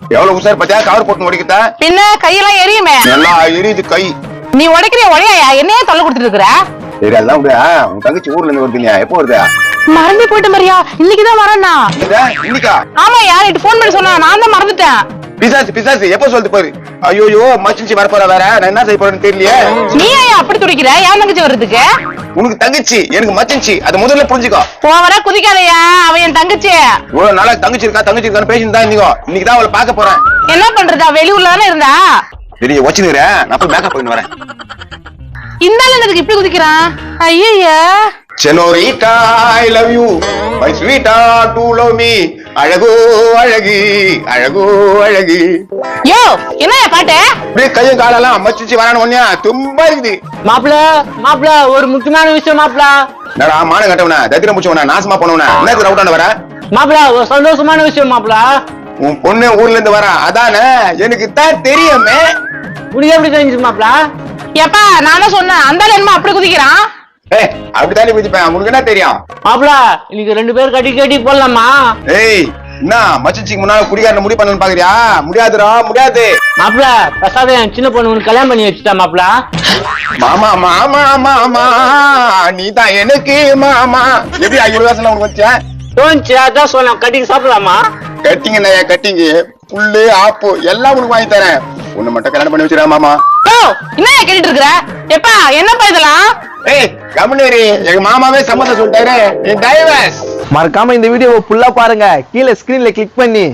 எவ்வளவு உசார் பத்தியா கவர் போட்டு உடைக்கதா? பின்ன கையெல்லாம் எரியுமே. நல்லா எரியுது கை. நீ உடைக்கிறிய உடையா? என்னையே தொல்லை கொடுத்துட்டு இருக்கிற? சரி அதெல்லாம் விடு. உன் தங்கச்சி ஊர்ல இருந்து வருதுங்க, எப்போ வருதா? மறந்து போயிட்டு மரியா, இன்னைக்குதான் வரேன்னா. இன்னைக்கா? ஆமா யார் இட்டு போன் பண்ணி சொன்னா, நான் தான் மறந்துட்டேன். பிசாசு பிசாசு எப்ப சொல்லிட்டு பாரு. ஐயோ மச்சிஞ்சி வரப்போற வேற, நான் என்ன செய்ய போறேன்னு தெரியலையே. நீ ஏன் அப்படி துடிக்கிற? ஏன் தங்கச்சி வர்றதுக்கு? உனக்கு தங்கச்சி எனக்கு மச்சிஞ்சி, அது முதல்ல புரிஞ்சுக்கோ. போவர குதிக்காதயா, அவன் என் தங்கச்சி. இவ்வளவு நாளா தங்கச்சி இருக்கான்னு பேசிட்டு தான் இருந்தீங்க. இன்னைக்குதான் அவளை பார்க்க போறேன். என்ன பண்றதா? வெளியூர்ல தானே இருந்தா. சரி வச்சுக்கிறேன், நான் போய் மேக்கப் பண்ணி வரேன். இந்த ஆள் என்னதுக்கு இப்படி குதிக்கிறான்? ஐயா செனோரிட்டா ஐ லவ் யூ மை ஸ்வீட்டா டு லவ் மீ. அழகோ அழகி அழகோ அழகி. யோ என்னையா பாட்டு? அப்படியே கையும் காலெல்லாம் மச்சிச்சு வரான ஒன்னியா தும்பா இருக்குது. மாப்பிள ஒரு முக்கியமான விஷயம் மாப்பிள. நான் மானம் கட்டவனா, தத்திரம் முடிச்சவனா, நாசமா போனவனா, என்ன ரவுட்டான வர? மாப்பிள ஒரு சந்தோஷமான விஷயம் மாப்பிள. உன் பொண்ணு ஊர்ல இருந்து வரா, அதானே எனக்கு தான் தெரியுமே. உனக்கு எப்படி தெரிஞ்சு மாப்பிள? எப்பா நானும் சொன்னேன், அந்த ஆள் என்னமா அப்படி குதிக்கிறான்? அப்படித்தானே குதிப்பேன், உனக்கு என்ன தெரியும்? மாப்பிள இன்னைக்கு 2 பேர் கட்டி போடலாமா? ஏய் என்ன மச்சிச்சிக்கு முன்னால குடிகாரன முடி பண்ணணும்னு பாக்குறியா? முடியாதுடா முடியாது. மாப்பிள பிரசாத என் சின்ன பொண்ணு உனக்கு கல்யாணம் பண்ணி வச்சுட்டா மாப்பிள. மாமா மாமா மாமா நீதான் எனக்கு மாமா. எப்படி 5 வருஷம் உனக்கு வச்சேன் தோணுச்சு, அதான் சொன்னேன் கட்டிக்கு சாப்பிடலாமா? கட்டிங்க நையா கட்டிங்க, புல்லு ஆப்பு எல்லாம் உனக்கு வாங்கி தரேன். ஒண்ணு மட்டும் கல்யாணம் பண்ணி வச்சிருக்கா மாமா. என்ன கேட்டுட்டு இருக்கிற? எப்பா என்னப்பா இதெல்லாம்? ஏய் கம்முனேரி, எங்க மாமாவே சம்மதம் சொல்லிட்டாரு. நீ டைவர்ஸ். மறக்காம இந்த வீடியோவை ஃபுல்லா பாருங்க, கீழே ஸ்கிரீன்ல கிளிக் பண்ணி